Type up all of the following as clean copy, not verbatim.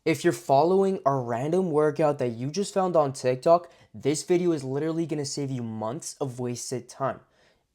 If you're following a random workout that you just found on TikTok, this video is literally going to save you months of wasted time.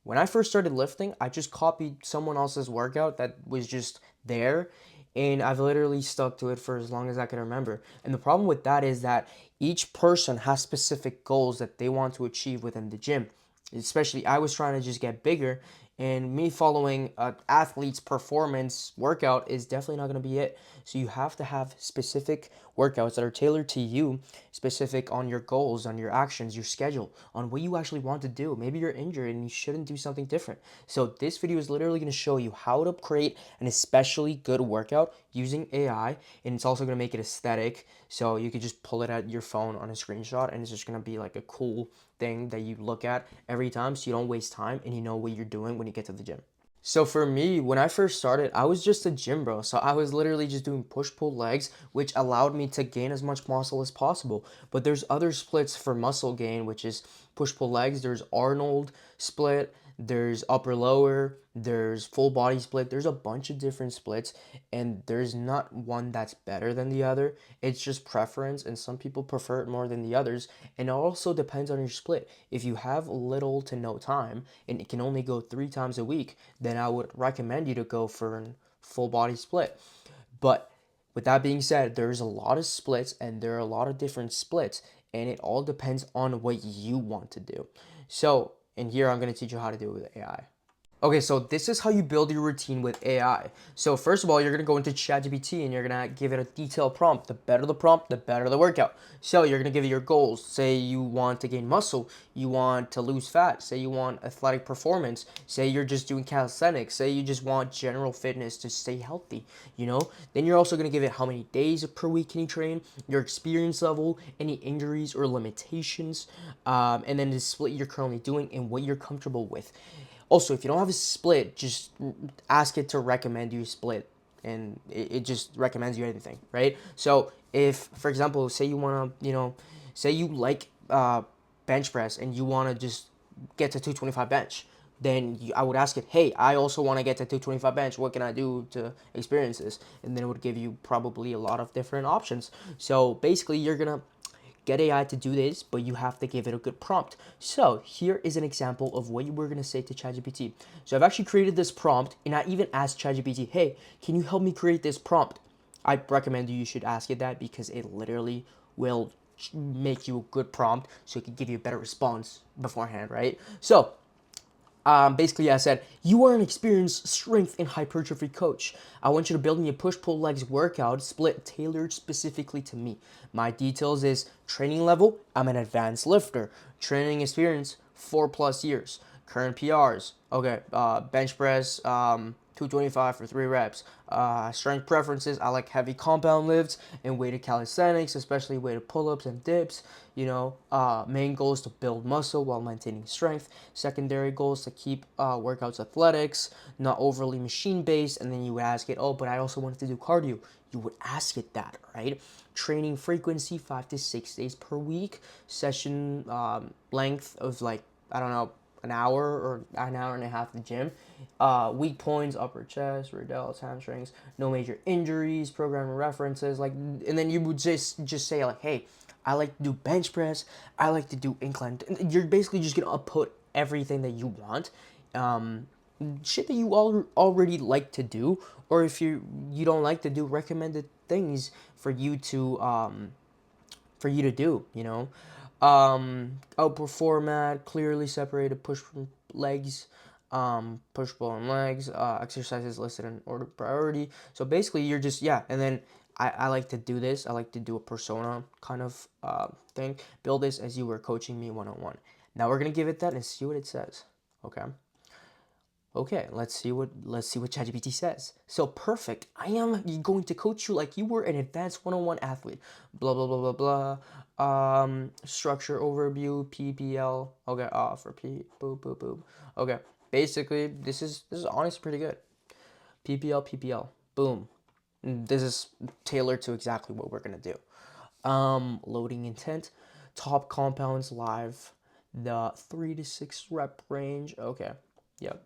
When I first started lifting, I just copied someone else's workout that was just there, and I've literally stuck to it for as long as I can remember. And the problem with that is that each person has specific goals that they want to achieve within the gym. Especially, I was trying to just get bigger, and me following an athlete's performance workout is definitely not going to be it. So you have to have specific workouts that are tailored to you, specific on your goals, on your actions, your schedule, on what you actually want to do. Maybe you're injured and you shouldn't do something different. So this video is literally going to show you how to create an especially good workout using AI, and it's also going to make it aesthetic. So you could just pull it at your phone on a screenshot, and it's just going to be like a cool thing that you look at every time, so you don't waste time and you know what you're doing when you get to the gym. So for me, when I first started, I was just a gym bro. So I was literally just doing push-pull legs, which allowed me to gain as much muscle as possible. But there's other splits for muscle gain, which is push-pull legs. There's Arnold split, there's upper lower, there's full body split. There's a bunch of different splits, and there's not one that's better than the other. It's just preference, and some people prefer it more than the others. And it also depends on your split. If you have little to no time and it can only go 3 times a week, then I would recommend you to go for a full body split. But with that being said, there's a lot of splits and there are a lot of different splits, and it all depends on what you want to do. So, in here, I'm going to teach you how to do it with AI. Okay, so this is how you build your routine with AI. So first of all, you're gonna go into ChatGPT and you're gonna give it a detailed prompt. The better the prompt, the better the workout. So you're gonna give it your goals. Say you want to gain muscle, you want to lose fat, say you want athletic performance, say you're just doing calisthenics, say you just want general fitness to stay healthy, you know? Then you're also gonna give it how many days per week can you train, your experience level, any injuries or limitations, and then the split you're currently doing and what you're comfortable with. Also, if you don't have a split, just ask it to recommend you a split, and it just recommends you anything, right? So if, for example, say you want to, say you like bench press and you want to just get to 225 bench, then I would ask it, hey, I also want to get to 225 bench. What can I do to experience this? And then it would give you probably a lot of different options. So basically, you're going to get AI to do this, but you have to give it a good prompt. So here is an example of what you were gonna say to ChatGPT. So I've actually created this prompt, and I even asked ChatGPT, hey, can you help me create this prompt? I recommend you should ask it that because it literally will make you a good prompt so it can give you a better response beforehand, right? So basically, I said, you are an experienced strength and hypertrophy coach. I want you to build me a push-pull legs workout split tailored specifically to me. My details is training level, I'm an advanced lifter. Training experience, 4+ years. Current PRs, okay, bench press, 225 for 3 reps. Strength preferences, I like heavy compound lifts and weighted calisthenics, especially weighted pull-ups and dips. Main goals to build muscle while maintaining strength. Secondary goals to keep workouts athletics, not overly machine-based. And then you would ask it, oh, but I also wanted to do cardio. You would ask it that, right? Training frequency, 5 to 6 days per week. Session length of like, I don't know, an hour or an hour and a half at the gym. Weak points, upper chest, rear delts, hamstrings, no major injuries, programming references, like, and then you would just say like, hey, I like to do bench press, I like to do incline. You're basically just gonna put everything that you want, shit that you already like to do, or if you don't like to do, recommended things for you to do, output format, clearly separated push from legs, push pull and legs, exercises listed in order of priority. So basically you're just, yeah, and then I like to do this. I like to do a persona kind of thing. Build this as you were coaching me one-on-one. Now we're gonna give it that and see what it says. Okay. Okay, let's see what ChatGPT says. So perfect. I am going to coach you like you were an advanced one-on-one athlete. Blah blah blah blah blah. Structure overview PPL. Okay, for P boop boop boop. Okay, basically this is honestly pretty good. PPL. Boom. This is tailored to exactly what we're gonna do. Loading intent. Top compounds live. The 3 to 6 rep range. Okay. Yep.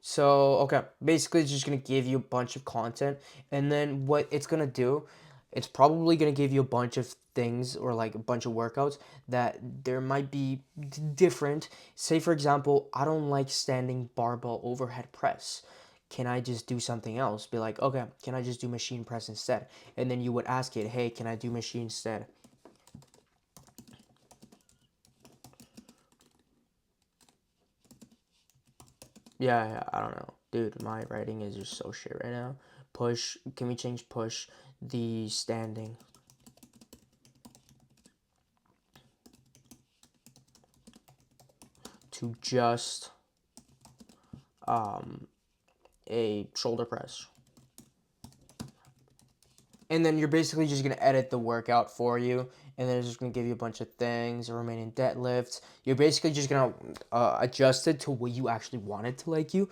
So, okay, basically it's just going to give you a bunch of content, and then what it's going to do it's probably going to give you a bunch of things or like a bunch of workouts that there might be different. Say for example, I don't like standing barbell overhead press. Can I just do something else? Be like, okay, can I just do machine press instead? And then you would ask it, hey, can I do machine instead? Yeah, I don't know. Dude, my writing is just so shit right now. Push, can we change push the standing to just um, a shoulder press? And then you're basically just gonna edit the workout for you, and then it's just gonna give you a bunch of things, remaining deadlifts. You're basically just gonna adjust it to what you actually want it to like you.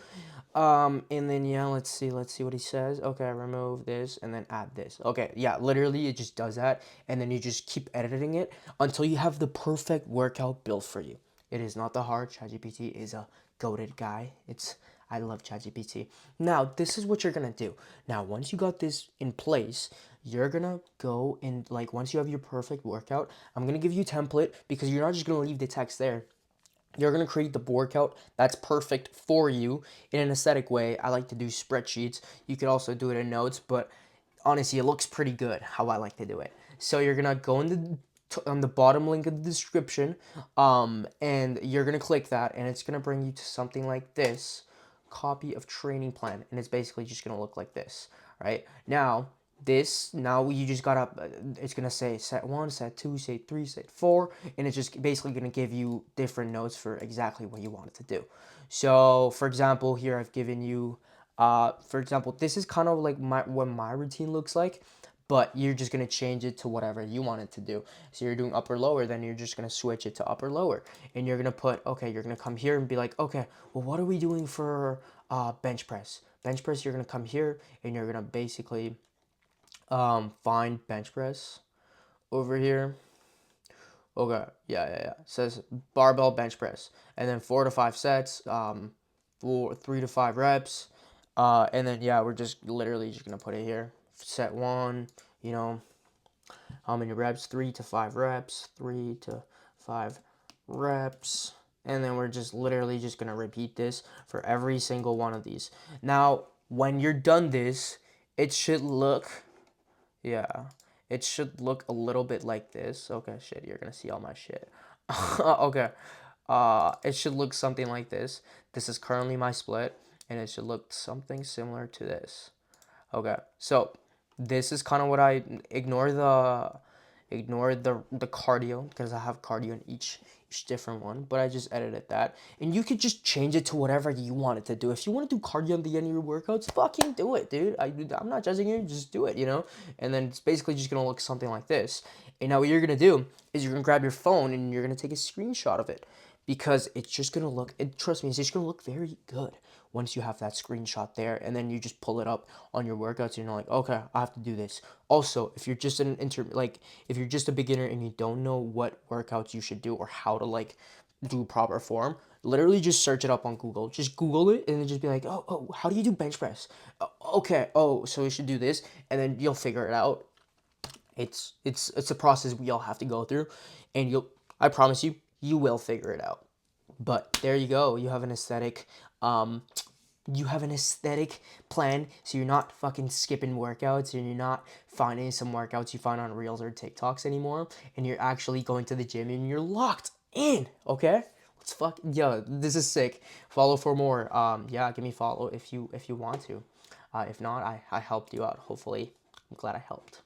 And then yeah, let's see what he says. Okay, remove this and then add this. Okay, yeah, literally it just does that, and then you just keep editing it until you have the perfect workout built for you. It is not the hard. ChatGPT is a goated guy. I love ChatGPT. Now, this is what you're gonna do. Now, once you got this in place, you're gonna go and like once you have your perfect workout, I'm gonna give you a template because you're not just gonna leave the text there. You're gonna create the workout that's perfect for you in an aesthetic way. I like to do spreadsheets. You could also do it in notes, but honestly, it looks pretty good how I like to do it. So you're gonna go in on the bottom link of the description, and you're gonna click that, and it's gonna bring you to something like this, copy of training plan, and it's basically just gonna look like this, right? Now you just gotta, it's gonna say set 1, set 2, set 3, set 4, and it's just basically gonna give you different notes for exactly what you want it to do. So for example, here I've given you, for example, this is kind of like what my routine looks like, but you're just gonna change it to whatever you want it to do. So you're doing upper lower, then you're just gonna switch it to upper lower, and you're gonna put, okay, you're gonna come here and be like, okay, well, what are we doing for bench press? Bench press, you're gonna come here and you're gonna basically find bench press over here. Okay, yeah. It says barbell bench press, and then 4 to 5 sets, for 3 to 5 reps, and then yeah, we're just literally just gonna put it here. Set 1, you know, how many reps? 3 to 5 reps, 3 to 5 reps, and then we're just literally just gonna repeat this for every single one of these. Now, when you're done this, it should look, yeah, it should look a little bit like this. Okay, shit, you're gonna see all my shit. Okay, it should look something like this. This is currently my split, and it should look something similar to this. Okay, so this is kind of what I ignore the cardio because I have cardio in each different one, but I just edited that, and you could just change it to whatever you want it to do. If you want to do cardio at the end of your workouts, fucking do it, dude. I'm not judging you, just do it, you know. And then it's basically just gonna look something like this. And now what you're gonna do is you're gonna grab your phone and you're gonna take a screenshot of it because it's just gonna look. Trust me, it's just gonna look very good once you have that screenshot there, and then you just pull it up on your workouts and you're like, okay, I have to do this. Also, if you're just if you're just a beginner and you don't know what workouts you should do or how to like do proper form, literally just search it up on Google. Just Google it and then just be like, oh, how do you do bench press? Okay, oh, so you should do this, and then you'll figure it out. It's a process we all have to go through, and I promise you, you will figure it out. But there you go. Um, you have an aesthetic plan, so you're not fucking skipping workouts and you're not finding some workouts you find on Reels or TikToks anymore, and you're actually going to the gym and you're locked in, okay? Let's fuck, yo, this is sick. Follow for more. Yeah, give me follow if you want to. If not, I helped you out. Hopefully, I'm glad I helped.